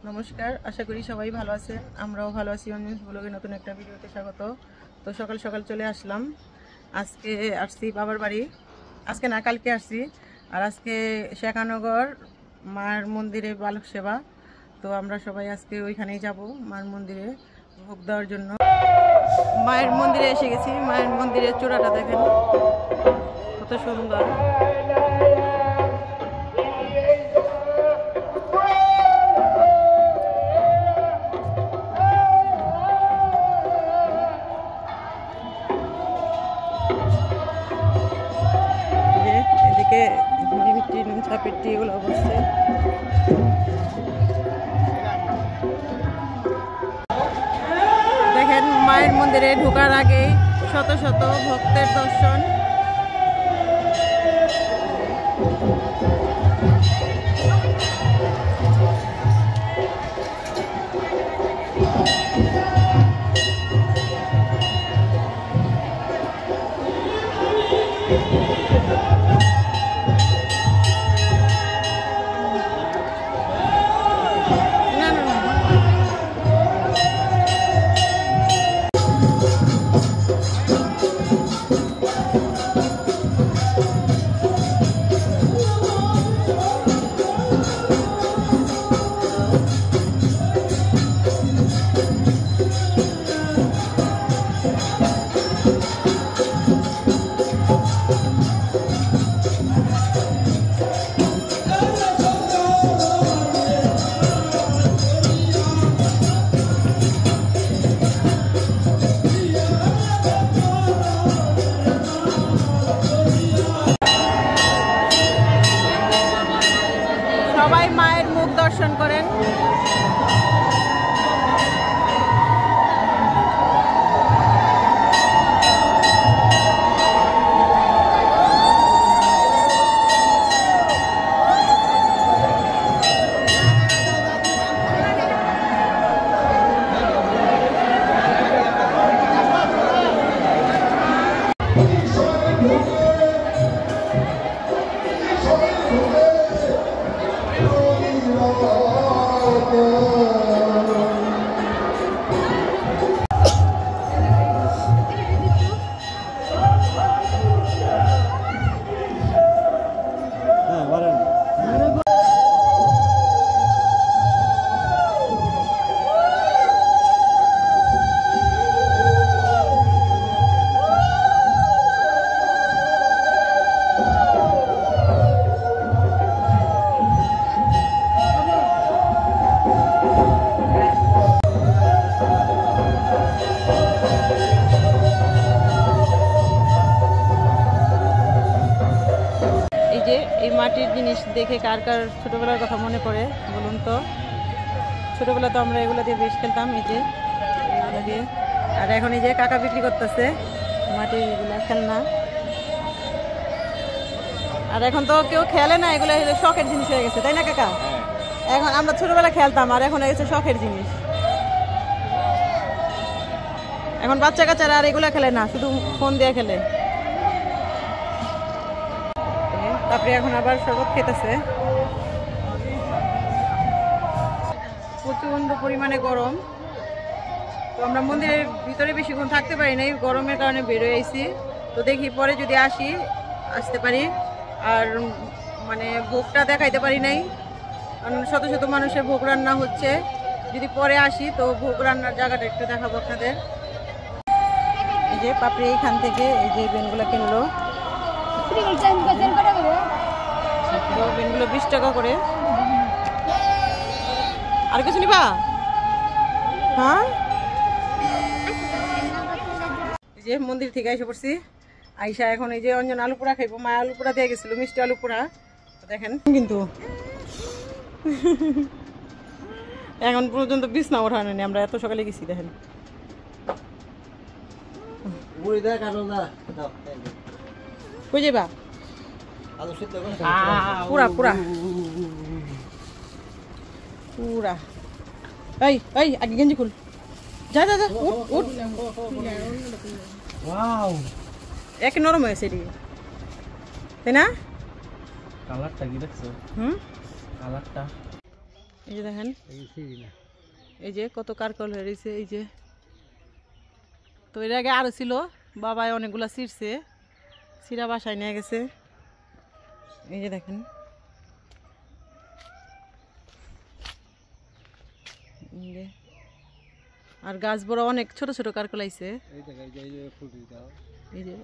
নমস্কার, আশা করি সবাই ভালো আছে। আমরাও ভালো আছি। অঞ্জনস ব্লগে নতুন একটা ভিডিওতে স্বাগত। তো সকাল সকাল চলে আসলাম। আজকে আসছি বাবার বাড়ি, আজকে না কালকে আসছি। আর আজকে শেখানগর মার মন্দিরে বালক সেবা। তো আমরা সবাই আজকে ওইখানেই যাব মার মন্দিরে ভোগ দেওয়ার জন্য। মায়ের মন্দিরে এসে গেছি। মায়ের মন্দিরের চূড়াটা দেখেন কত সুন্দর। এদিকে নুন চাপের টিগুলো বসছে। দেখেন মায়ের মন্দিরে ঢোকার আগেই শত শত ভক্তের দর্শন। সবাই মায়ের মুখ দর্শন করেন। এই মাটির জিনিস দেখে কার কার ছোটবেলার কথা মনে পড়ে বলুন তো? ছোটবেলা তো আমরা এগুলো দিয়ে বেশ খেলতাম। এই যে এগুলো দিয়ে। আর এখন এই যে কাকা বিক্রি করতেছে মাটির এগুলো খেলনা। আর এখন তো কেউ খেলে না, এগুলো শখের জিনিস হয়ে গেছে, তাই না কাকা? এখন আমরা ছোটবেলা খেলতাম আর এখন হয়ে গেছে শখের জিনিস। এখন বাচ্চা কাচ্চারা আর এগুলো খেলে না, শুধু ফোন দিয়ে খেলে। তারপরে এখন আবার শরবত খেতেছে। প্রচন্ড পরিমাণে গরম। তো আমরা মন্দিরের ভিতরে বেশিক্ষণ থাকতে পারি নাই, গরমের কারণে বেরোয় আইছি। তো দেখি পরে যদি আসতে পারি। আর মানে ভোগটা দেখাইতে পারি নাই, কারণ শত শত মানুষের ভোগ রান্না হচ্ছে। যদি পরে আসি তো ভোগ রান্নার জায়গাটা একটু দেখাবো আপনাদের। এই যে পাপড়ি এইখান থেকে এই যে বেনগুলো কিনলো। বেনগুলো 20 টাকা করে। আর কিছু নিবা? হ্যাঁ, এই যে মন্দির থেকে এসে পড়ছি। আইসা এখন এই যে অঞ্জন আলু পোড়া খাইবো। মা আলু পোড়া দিয়ে গেছিল, মিষ্টি আলু পোড়া। দেখেন কিন্তু এখন পর্যন্ত বিছনা ওঠানো নেই, আমরা এত সকালে গেছি। দেখেন কই যাবা? পুরা পুরা পুরা। এই এই আগে গেঞ্জি খুল। যা যা যা, উঠ উঠ। ওয়াও, এক নরম হয়েছে এদিকে, তাই না? কালারটা কি দেখছো? কালারটা এই যে দেখেন এই যে কত কারকল হয়ে রয়েছে এই যে। তো এর আগে আরো ছিল, বাবাই অনেকগুলা ছিঁড়ছে, ছিঁড়া বাসায় নিয়ে গেছে। এই যে দেখেন আর গাছ বড় অনেক ছোট ছোট কারকল আইছে। এই যে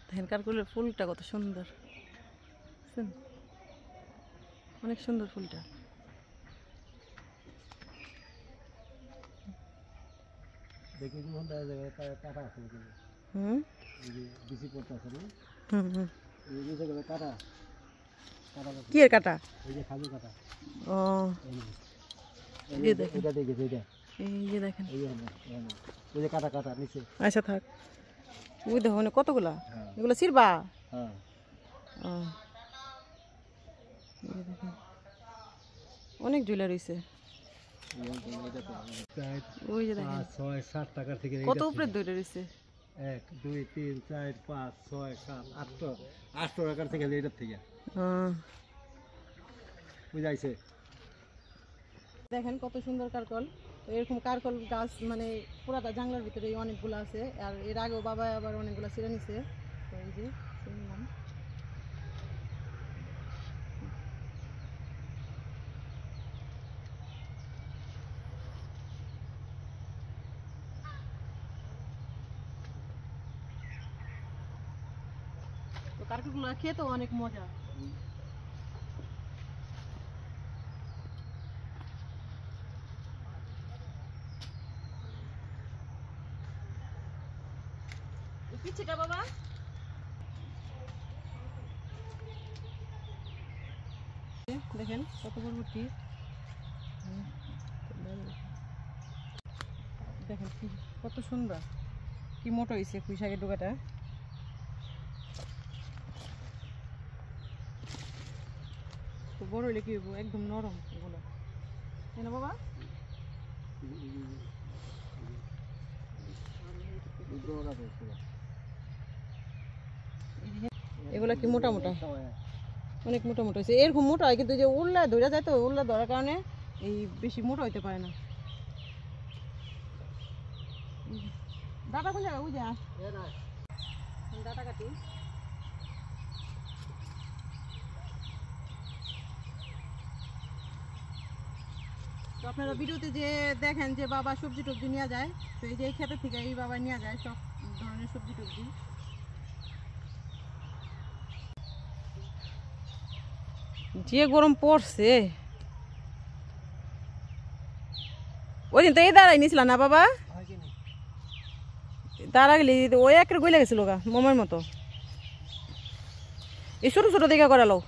দেখেন কারকলের ফুলটা কত সুন্দর, অনেক সুন্দর ফুলটা। কি এর কাটা? ও আচ্ছা থাক, ওই দেখো কতগুলা, এগুলো ছিড়বা? অনেক ঝুলা রয়েছে। ওই যে দেখেন 6-7 টাকার থেকে কত উপরে ধরে রয়েছে। 1 2 3 4 5 6 7 8 টাকার থেকে এটার থেকে বুঝাইছে। দেখেন কত সুন্দর কারকল। তো এরকম কারকল গাছ মানে পুরাটা জাংলার ভিতরে অনেকগুলো আছে। আর এর আগেও বাবা আবার অনেকগুলো ছিঁড়ে নিছে। তো এই যে শুনলাম তো কারকলগুলো খেতেও অনেক মজা। পিছিটা বাবা দেখেন কত বরবটি, দেখেন কত সুন্দর, কি মোটা হয়েছে পুঁই শাকের ডোকাটা। তো বড় হইলে কি হইব, একদম নরম এগুলো, তাই না বাবা? এগুলা কি মোটা মোটা, অনেক মোটা মোটা হয়েছে। এরকম মোটা হয় কিন্তু যে উল্লা ধরে যায়, তো উল্লা ধরার কারণে এই বেশি মোটা হইতে পারে না। দাদা কোন জায়গা বুঝা দাদা কাটি। তো আপনারা ভিডিওতে যে দেখেন যে বাবা সবজি টবজি নিয়ে যায়, তো এই যে এই ক্ষেতের থেকে এই বাবা নিয়ে যায় সব ধরনের সবজি টবজি। যে গরম পড়ছে, ওই দিন তো এই দাঁড়াই নিয়েছিল না বাবা, দাঁড়া গেলি ওই একের গইলে গেছিল গা মোমের মতো। এই ছোটো ছোটো দিকে করালো,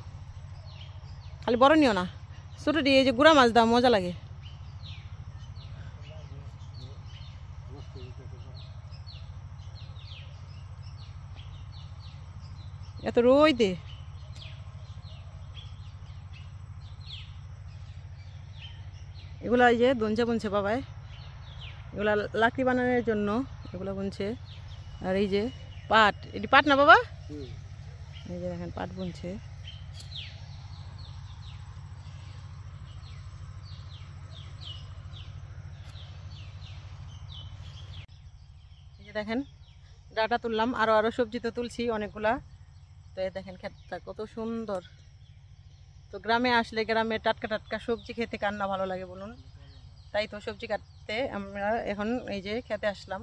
খালি বড় নিও না, ছোটো দিয়ে এই যে গুড়া মাছ দাও মজা লাগে। এত রোদে এগুলা এই যে দঞ্জা বুনছে বাবাই, এগুলা লাকড়ি বানানোর জন্য এগুলো বুনছে। আর এই যে পাট, এটি পাট না বাবা? এই যে দেখেন পাট বুনছে। এই যে দেখেন ডাটা তুললাম, আরো সবজি তো তুলছি অনেকগুলা। তো এই দেখেন ক্ষেতটা কত সুন্দর। তো গ্রামে আসলে গ্রামে টাটকা টাটকা সবজি খেতে কার না ভালো লাগে বলুন। তাই তো সবজি কাটতে আমরা এখন এই যে খেতে আসলাম।